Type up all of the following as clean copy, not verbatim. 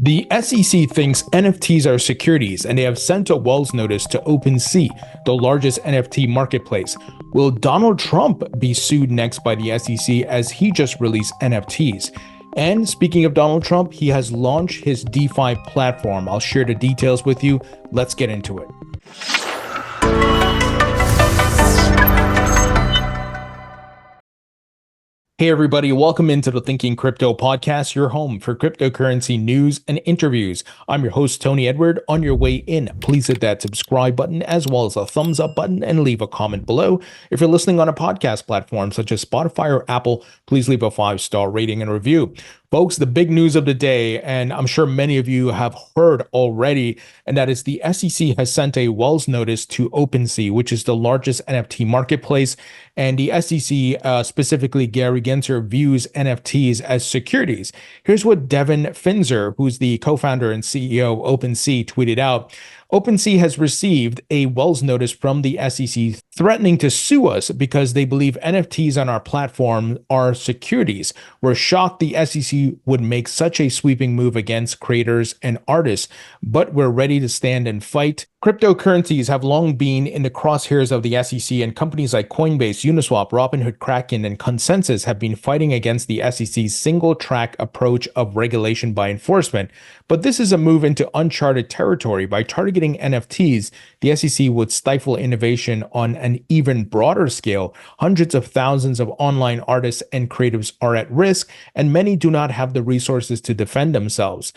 The SEC thinks NFTs are securities, and they have sent a Wells notice to OpenSea, the largest NFT marketplace. Will Donald Trump be sued next by the SEC as he just released NFTs? And speaking of Donald Trump, he has launched his DeFi platform. I'll share the details with you. Let's get into it. Hey everybody, welcome into the Thinking Crypto podcast, your home for cryptocurrency news and interviews. I'm your host, Tony Edward. On your way in, please hit that subscribe button as well as a thumbs up button and leave a comment below. If you're listening on a podcast platform such as Spotify or Apple, please leave a 5-star rating and review. Folks, the big news of the day, and I'm sure many of you have heard already, and that is the SEC has sent a Wells notice to OpenSea, which is the largest NFT marketplace. And the SEC, specifically Gary Gensler, views NFTs as securities. Here's what Devin Finzer, who's the co-founder and CEO of OpenSea, tweeted out. OpenSea has received a Wells notice from the SEC threatening to sue us because they believe NFTs on our platform are securities. We're shocked the SEC would make such a sweeping move against creators and artists, but we're ready to stand and fight. Cryptocurrencies have long been in the crosshairs of the SEC, and companies like Coinbase, Uniswap, Robinhood, Kraken, and Consensus have been fighting against the SEC's single-track approach of regulation by enforcement. But this is a move into uncharted territory. By targeting NFTs, the SEC would stifle innovation on an even broader scale. Hundreds of thousands of online artists and creatives are at risk, and many do not have the resources to defend themselves.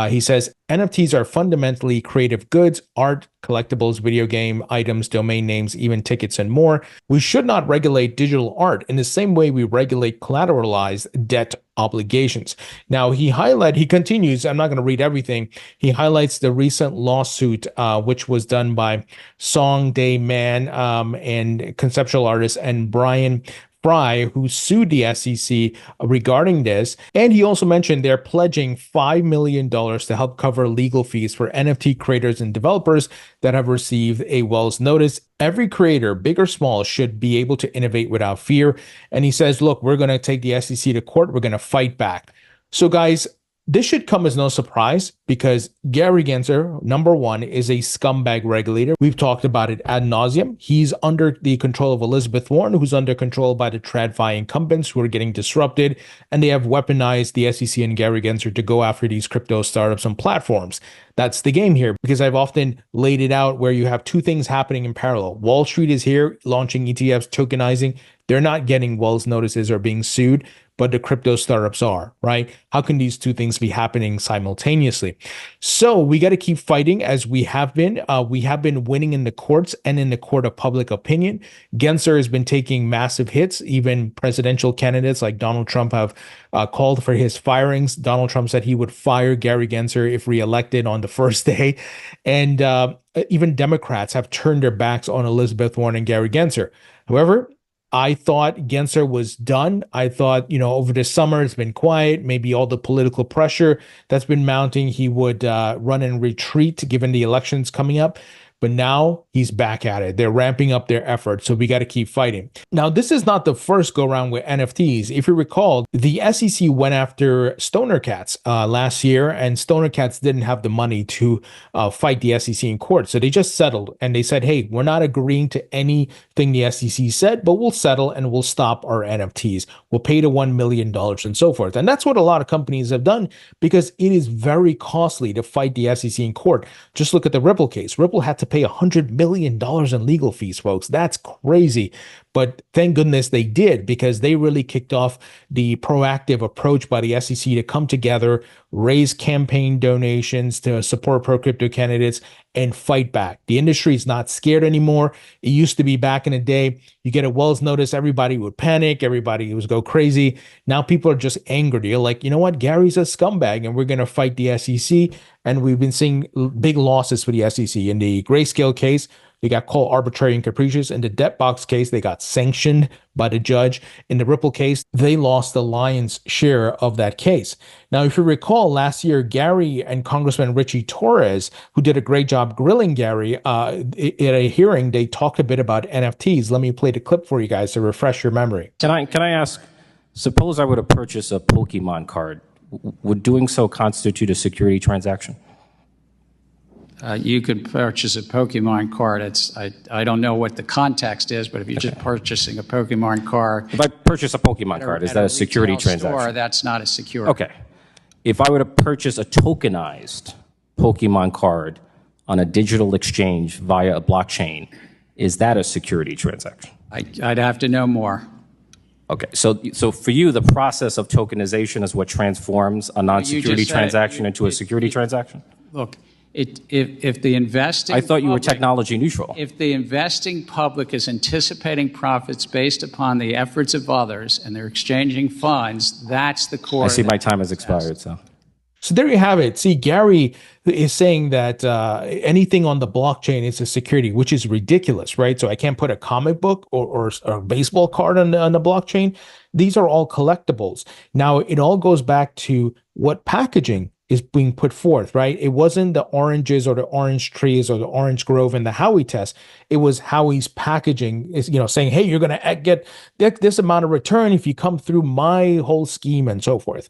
He says, NFTs are fundamentally creative goods, art, collectibles, video game items, domain names, even tickets, and more. We should not regulate digital art in the same way we regulate collateralized debt obligations. Now, he continues, I'm not going to read everything. He highlights the recent lawsuit, which was done by Song Day Man and conceptual artist and Brian Fry, who sued the SEC regarding this. And he also mentioned they're pledging $5 million to help cover legal fees for NFT creators and developers that have received a Wells notice. Every creator, big or small, should be able to innovate without fear. And he says, look, we're going to take the SEC to court. We're going to fight back. So guys, this should come as no surprise because Gary Gensler, number one, is a scumbag regulator. We've talked about it ad nauseum. He's under the control of Elizabeth Warren, who's under control by the TradFi incumbents who are getting disrupted, and they have weaponized the SEC and Gary Gensler to go after these crypto startups and platforms. That's the game here, because I've often laid it out where you have two things happening in parallel. Wall Street is here launching ETFs, tokenizing. They're not getting Wells notices or being sued, but the crypto startups are, right? How can these two things be happening simultaneously? So we got to keep fighting as we have been. We have been winning in the courts and in the court of public opinion. Gensler has been taking massive hits. Even presidential candidates like Donald Trump have called for his firings. Donald Trump said he would fire Gary Gensler if reelected on the first day. And even Democrats have turned their backs on Elizabeth Warren and Gary Gensler. However, I thought Gensler was done. I thought, over the summer, it's been quiet. Maybe all the political pressure that's been mounting, he would run and retreat given the elections coming up. But now he's back at it. They're ramping up their efforts, so we got to keep fighting. Now, this is not the first go around with NFTs. If you recall, the SEC went after Stoner Cats last year, and Stoner Cats didn't have the money to fight the SEC in court. So they just settled, and they said, hey, we're not agreeing to anything the SEC said, but we'll settle and we'll stop our NFTs. We'll pay the $1 million and so forth. And that's what a lot of companies have done because it is very costly to fight the SEC in court. Just look at the Ripple case. Ripple had to pay $100 million in legal fees, folks. That's crazy. But thank goodness they did, because they really kicked off the proactive approach by the SEC to come together, raise campaign donations to support pro-crypto candidates, and fight back. The industry is not scared anymore. It used to be back in the day, you get a Wells notice, everybody would panic, everybody would go crazy. Now people are just angry. They're like, you know what? Gary's a scumbag, and we're going to fight the SEC. And we've been seeing big losses for the SEC. In the Grayscale case, they got called arbitrary and capricious. In the Debtbox case, they got sanctioned by the judge. In the Ripple case, they lost the lion's share of that case. Now, if you recall, last year, Gary and Congressman Richie Torres, who did a great job grilling Gary at a hearing, they talked a bit about NFTs. Let me play the clip for you guys to refresh your memory. Can I ask, suppose I were to purchase a Pokemon card. would doing so constitute a security transaction? You could purchase a Pokemon card. I don't know what the context is, but if you're just purchasing a Pokemon card. If I purchase a Pokemon card, is that a security transaction? Store, that's not a security. Okay. If I were to purchase a tokenized Pokemon card on a digital exchange via a blockchain, is that a security transaction? I'd have to know more. Okay, so for you, the process of tokenization is what transforms a non-security transaction into a security transaction? Look, if the investing I thought you were technology neutral. If the investing public is anticipating profits based upon the efforts of others and they're exchanging funds, that's the core. I see my time has expired, so. So there you have it. See, Gary is saying that anything on the blockchain is a security, which is ridiculous, right? So I can't put a comic book or a baseball card on the blockchain. These are all collectibles. Now, it all goes back to what packaging is being put forth, right? It wasn't the oranges or the orange trees or the orange grove in the Howey test. It was Howey's packaging is, saying, hey, you're going to get this amount of return if you come through my whole scheme and so forth.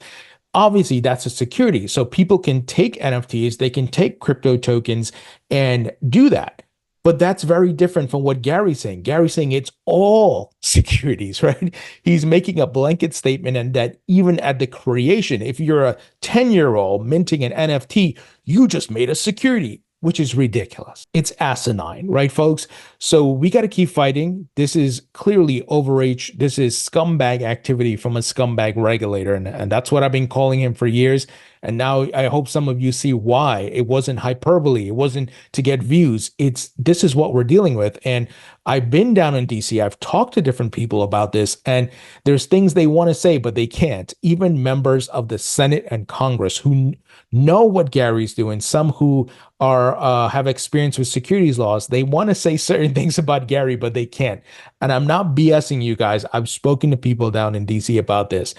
Obviously, that's a security. So people can take NFTs, they can take crypto tokens and do that. But that's very different from what Gary's saying. Gary's saying it's all securities, right? He's making a blanket statement, and that even at the creation, if you're a 10-year-old minting an NFT, you just made a security, which is ridiculous. It's asinine, right, folks? So we got to keep fighting. This is clearly overreach. This is scumbag activity from a scumbag regulator. And that's what I've been calling him for years. And now I hope some of you see why. It wasn't hyperbole. It wasn't to get views. This is what we're dealing with. And I've been down in DC. I've talked to different people about this, and there's things they want to say, but they can't. Even members of the Senate and Congress who know what Gary's doing, some who have experience with securities laws, they want to say certain things about Gary, but they can't. And I'm not BSing you guys. I've spoken to people down in DC about this.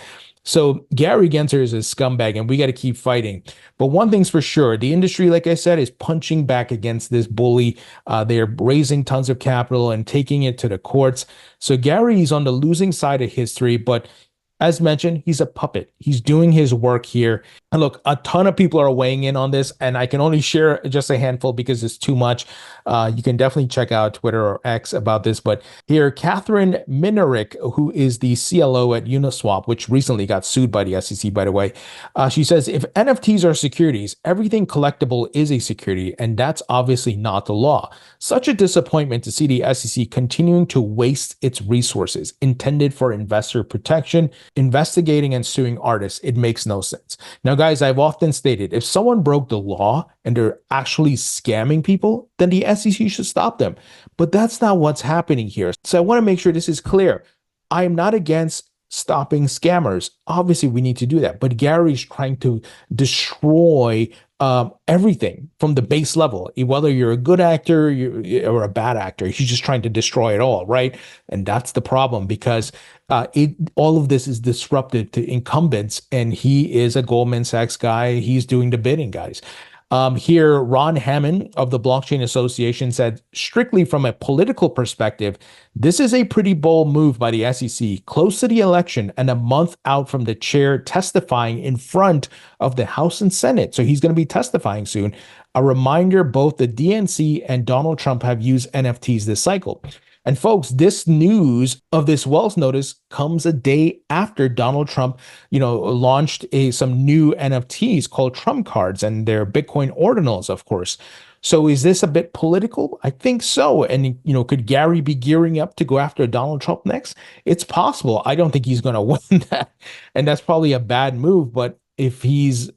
So Gary Gensler is a scumbag, and we got to keep fighting. But one thing's for sure, the industry, like I said, is punching back against this bully. They're raising tons of capital and taking it to the courts. So Gary's on the losing side of history, but as mentioned, he's a puppet. He's doing his work here. And look, a ton of people are weighing in on this, and I can only share just a handful because it's too much. You can definitely check out Twitter or X about this. But here, Catherine Minerick, who is the CLO at Uniswap, which recently got sued by the SEC, by the way, she says, if NFTs are securities, everything collectible is a security, and that's obviously not the law. Such a disappointment to see the SEC continuing to waste its resources intended for investor protection, investigating and suing artists. It makes no sense. Now, guys, I've often stated, if someone broke the law and they're actually scamming people, then the SEC should stop them. But that's not what's happening here. So I want to make sure this is clear. I am not against stopping scammers. Obviously, we need to do that. But Gary's trying to destroy everything from the base level, whether you're a good actor or a bad actor. He's just trying to destroy it all, right? And that's the problem, because all of this is disruptive to incumbents, and he is a Goldman Sachs guy. He's doing the bidding, guys. Here, Ron Hammond of the Blockchain Association said, strictly from a political perspective, this is a pretty bold move by the SEC, close to the election and a month out from the chair testifying in front of the House and Senate. So he's going to be testifying soon. A reminder, both the DNC and Donald Trump have used NFTs this cycle. And folks, this news of this Wells notice comes a day after Donald Trump, launched some new NFTs called Trump cards, and they're Bitcoin ordinals, of course. So is this a bit political? I think so. And, could Gary be gearing up to go after Donald Trump next? It's possible. I don't think he's going to win that. And that's probably a bad move. But if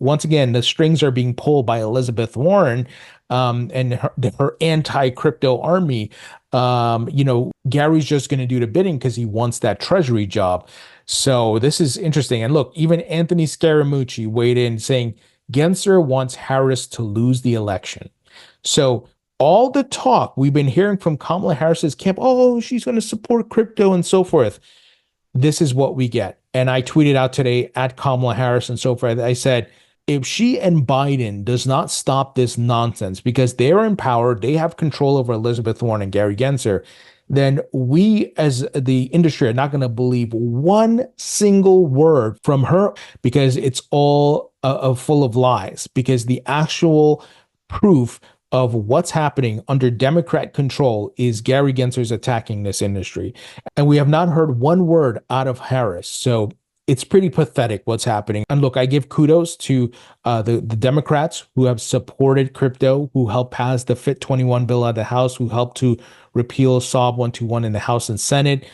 once again, the strings are being pulled by Elizabeth Warren and her anti-crypto army, Gary's just going to do the bidding because he wants that treasury job. So this is interesting. And look, even Anthony Scaramucci weighed in saying Gensler wants Harris to lose the election. So all the talk we've been hearing from Kamala Harris's camp, oh, she's going to support crypto and so forth. This is what we get. And I tweeted out today at Kamala Harris and so forth. I said, if she and Biden does not stop this nonsense, because they're in power, they have control over Elizabeth Warren and Gary Gensler, then we as the industry are not going to believe one single word from her, because it's all full of lies, because the actual proof of what's happening under Democrat control is Gary Gensler's attacking this industry. And we have not heard one word out of Harris. So it's pretty pathetic what's happening. And look, I give kudos to the Democrats who have supported crypto, who helped pass the FIT 21 bill out of the House, who helped to repeal SOB 121 in the House and Senate,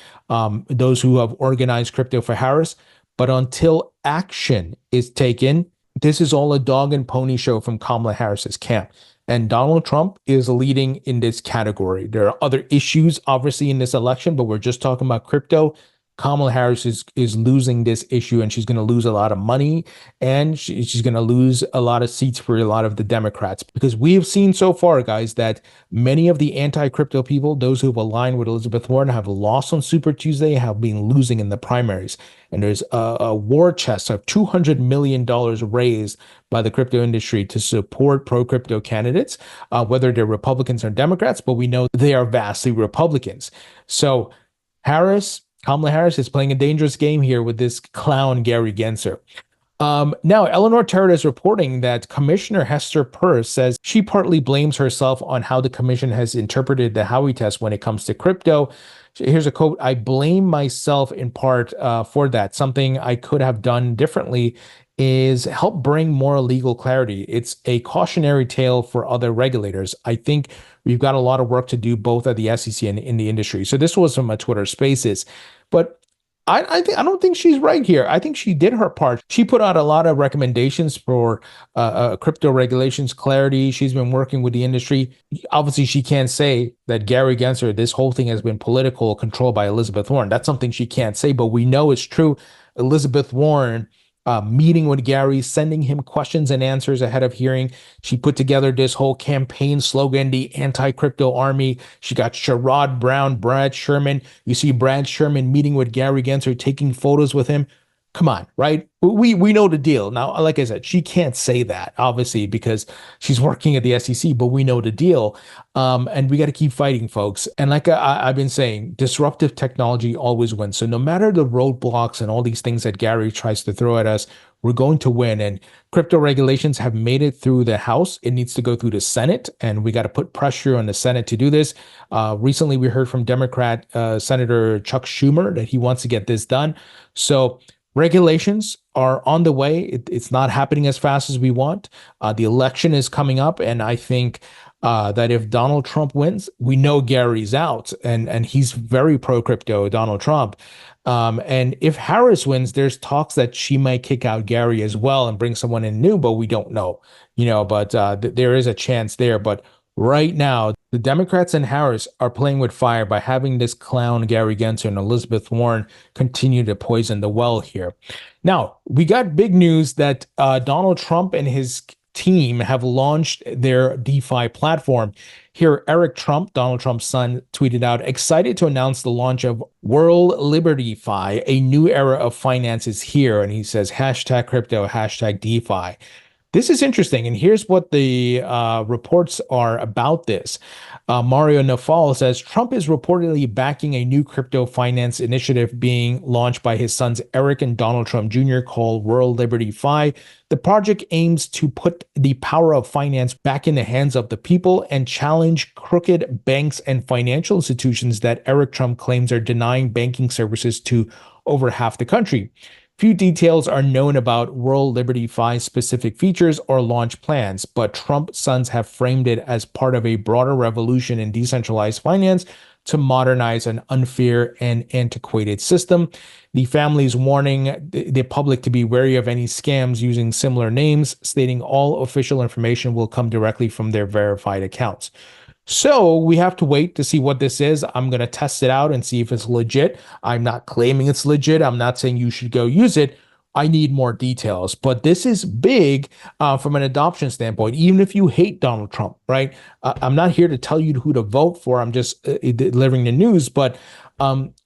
those who have organized crypto for Harris. But until action is taken, this is all a dog and pony show from Kamala Harris's camp. And Donald Trump is leading in this category. There are other issues, obviously, in this election, but we're just talking about crypto. Kamala Harris is losing this issue, and she's going to lose a lot of money, and she's going to lose a lot of seats for a lot of the Democrats, because we have seen so far, guys, that many of the anti-crypto people, those who have aligned with Elizabeth Warren, have lost on Super Tuesday, have been losing in the primaries. And there's a war chest of $200 million raised by the crypto industry to support pro-crypto candidates, whether they're Republicans or Democrats, but we know they are vastly Republicans. So Kamala Harris is playing a dangerous game here with this clown, Gary Gensler. Now, Eleanor Terra is reporting that Commissioner Hester Peirce says she partly blames herself on how the commission has interpreted the Howey test when it comes to crypto. Here's a quote: "I blame myself in part for that. Something I could have done differently is help bring more legal clarity. It's a cautionary tale for other regulators. I think we've got a lot of work to do both at the SEC and in the industry." So this was from a Twitter Spaces, but I don't think she's right here. I think she did her part. She put out a lot of recommendations for crypto regulations clarity. She's been working with the industry. Obviously, she can't say that Gary Gensler, this whole thing has been political, controlled by Elizabeth Warren. That's something she can't say, but we know it's true. Elizabeth Warren meeting with Gary, sending him questions and answers ahead of hearing. She put together this whole campaign slogan, the anti-crypto army. She got Sherrod Brown, Brad Sherman. You see Brad Sherman meeting with Gary Gensler, taking photos with him. Come on, right? We know the deal. Now, like I said, she can't say that, obviously, because she's working at the SEC, but we know the deal. And we got to keep fighting, folks. And like I've been saying, disruptive technology always wins. So no matter the roadblocks and all these things that Gary tries to throw at us, we're going to win. And crypto regulations have made it through the House. It needs to go through the Senate, and we got to put pressure on the Senate to do this. Recently, we heard from Democrat Senator Chuck Schumer that he wants to get this done. So regulations are on the way. It's not happening as fast as we want. The election is coming up, and I think that if Donald Trump wins, we know Gary's out, and he's very pro-crypto, Donald Trump. And if Harris wins, there's talks that she might kick out Gary as well and bring someone in new, but we don't know, but there is a chance there. But right now, the Democrats and Harris are playing with fire by having this clown Gary Gensler and Elizabeth Warren continue to poison the well here. Now, we got big news that Donald Trump and his team have launched their DeFi platform. Here, Eric Trump, Donald Trump's son, tweeted out, "Excited to announce the launch of WorldLibertyFi, a new era of finance is here." And he says, #crypto, #DeFi. This is interesting, and here's what the reports are about this. Mario Nafal says Trump is reportedly backing a new crypto finance initiative being launched by his sons Eric and Donald Trump Jr. called WorldLibertyFi. The project aims to put the power of finance back in the hands of the people and challenge crooked banks and financial institutions that Eric Trump claims are denying banking services to over half the country. Few details are known about WorldLibertyFi's specific features or launch plans, but Trump's sons have framed it as part of a broader revolution in decentralized finance to modernize an unfair and antiquated system. The family is warning the public to be wary of any scams using similar names, stating all official information will come directly from their verified accounts. So we have to wait to see what this is. I'm going to test it out and see if it's legit. I'm not claiming it's legit. I'm not saying you should go use it. I need more details, but this is big from an adoption standpoint, even if you hate Donald Trump, right? I'm not here to tell you who to vote for. I'm just delivering the news, but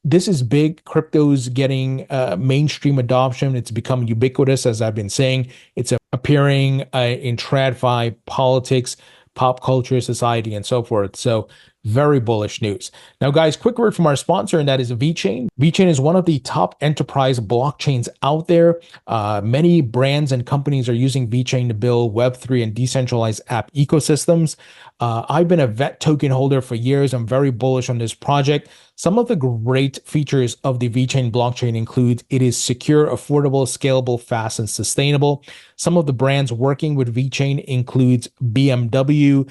this is big. Crypto's getting mainstream adoption. It's become ubiquitous, as I've been saying. It's appearing in TradFi, politics, pop culture, society, and so forth. So Very bullish news. Now, guys, quick word from our sponsor, and that is VeChain. VeChain is one of the top enterprise blockchains out there. Many brands and companies are using VeChain to build Web3 and decentralized app ecosystems. I've been a VET token holder for years. I'm very bullish on this project. Some of the great features of the VeChain blockchain include it is secure, affordable, scalable, fast, and sustainable. Some of the brands working with VeChain includes BMW,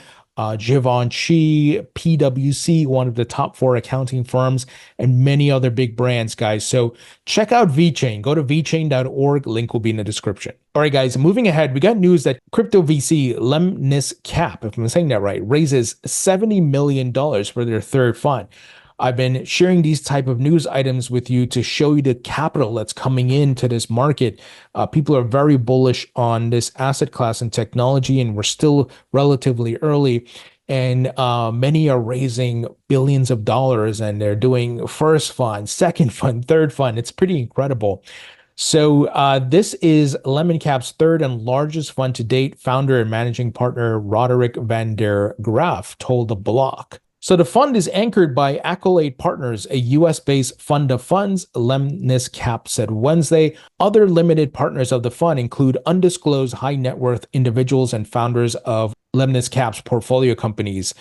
Givenchy, PwC, one of the top 4 accounting firms, and many other big brands, guys. So check out VeChain. Go to vchain.org. Link will be in the description. All right, guys, moving ahead, we got news that crypto VC Lemnis Cap, if I'm saying that right, raises $70 million for their third fund. I've been sharing these type of news items with you to show you the capital that's coming into this market. People are very bullish on this asset class and technology, and we're still relatively early. And many are raising billions of dollars, and they're doing first fund, second fund, third fund. It's pretty incredible. So this is LemonCap's third and largest fund to date. Founder and managing partner Roderick van der Graaf told The Block. So the fund is anchored by Accolade Partners, a US-based fund of funds, Lemnis Cap said Wednesday. Other limited partners of the fund include undisclosed high net worth individuals and founders of Lemnis Cap's portfolio companies.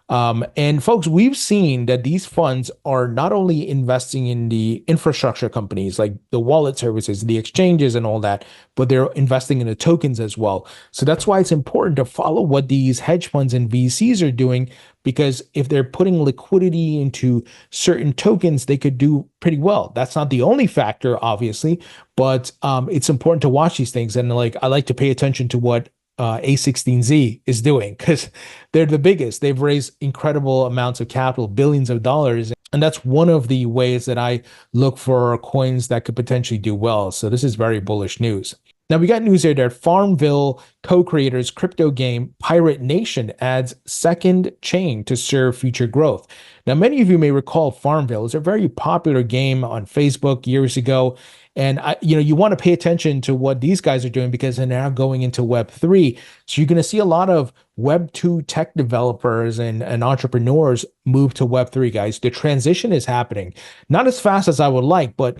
And folks, we've seen that these funds are not only investing in the infrastructure companies like the wallet services, the exchanges and all that, but they're investing in the tokens as well. So that's why it's important to follow what these hedge funds and VCs are doing, because if they're putting liquidity into certain tokens, they could do pretty well. That's not the only factor, obviously, but it's important to watch these things. And I like to pay attention to what A16Z is doing, because they're the biggest. They've raised incredible amounts of capital, billions of dollars. And that's one of the ways that I look for coins that could potentially do well. So this is very bullish news. Now, we got news here that Farmville co-creators crypto game Pirate Nation adds second chain to serve future growth. Now, many of you may recall Farmville is a very popular game on Facebook years ago. And you want to pay attention to what these guys are doing, because they're now going into Web3. So you're going to see a lot of Web2 tech developers and entrepreneurs move to Web3, guys. The transition is happening. Not as fast as I would like, but,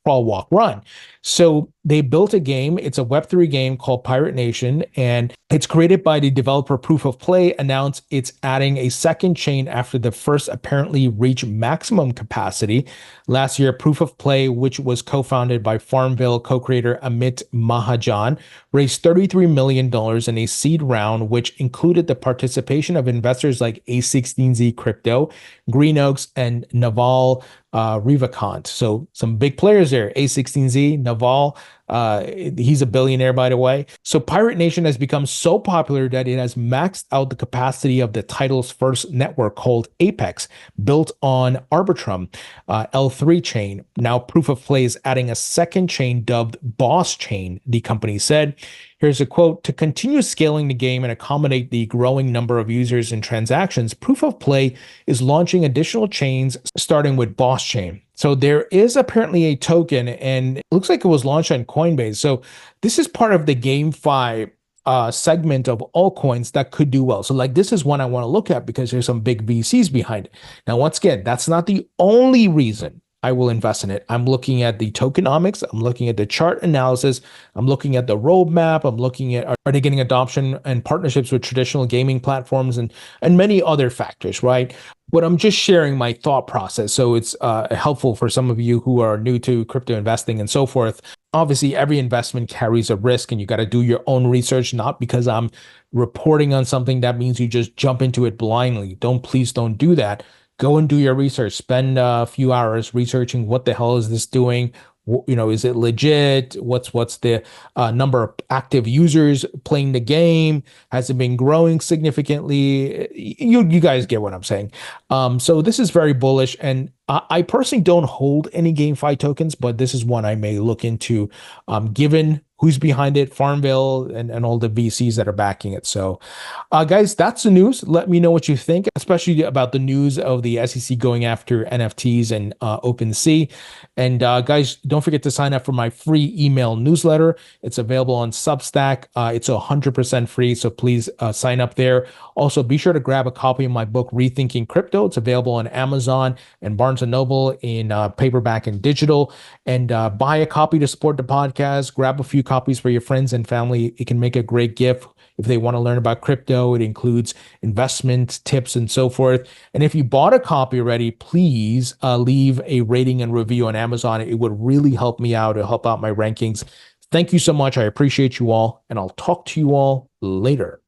crawl, walk, run. So they built a game. It's a Web3 game called Pirate Nation, and it's created by the developer Proof of Play. Announced it's adding a second chain after the first apparently reached maximum capacity. Last year, Proof of Play, which was co-founded by Farmville co-creator Amit Mahajan, raised $33 million in a seed round, which included the participation of investors like A16Z Crypto, Green Oaks, and Naval Rivakant. So some big players there. A16Z, Naval, he's a billionaire, by the way. So Pirate Nation has become so popular that it has maxed out the capacity of the title's first network called Apex, built on Arbitrum L3 chain. Now Proof of Play is adding a second chain dubbed Boss Chain, the company said. Here's a quote: "To continue scaling the game and accommodate the growing number of users and transactions, Proof of Play is launching additional chains, starting with Boss Chain." So there is apparently a token, and it looks like it was launched on Coinbase. So this is part of the GameFi segment of altcoins that could do well. So this is one I want to look at, because there's some big VCs behind it. Now, once again, that's not the only reason I will invest in it. I'm looking at the tokenomics. I'm looking at the chart analysis. I'm looking at the roadmap. I'm looking at, are they getting adoption and partnerships with traditional gaming platforms, and many other factors, right? But I'm just sharing my thought process, so it's helpful for some of you who are new to crypto investing and so forth. Obviously, every investment carries a risk, and you got to do your own research. Not because I'm reporting on something that means you just jump into it blindly. Please don't do that. Go and do your research. Spend a few hours researching what the hell is this doing. Is it legit? What's the number of active users playing the game? Has it been growing significantly? You guys get what I'm saying. So this is very bullish, and I personally don't hold any GameFi tokens, but this is one I may look into, given who's behind it, Farmville, and all the VCs that are backing it. So, guys, that's the news. Let me know what you think, especially about the news of the SEC going after NFTs and OpenSea. And guys, don't forget to sign up for my free email newsletter. It's available on Substack. It's 100% free, so please sign up there. Also, be sure to grab a copy of my book, Rethinking Crypto. It's available on Amazon and Barnes & Noble in paperback and digital. And buy a copy to support the podcast. Grab a few copies for your friends and family. It can make a great gift if they want to learn about crypto. It includes investment tips and so forth. And if you bought a copy already, please leave a rating and review on Amazon. It would really help me out. It'll help out my rankings. Thank you so much. I appreciate you all, and I'll talk to you all later.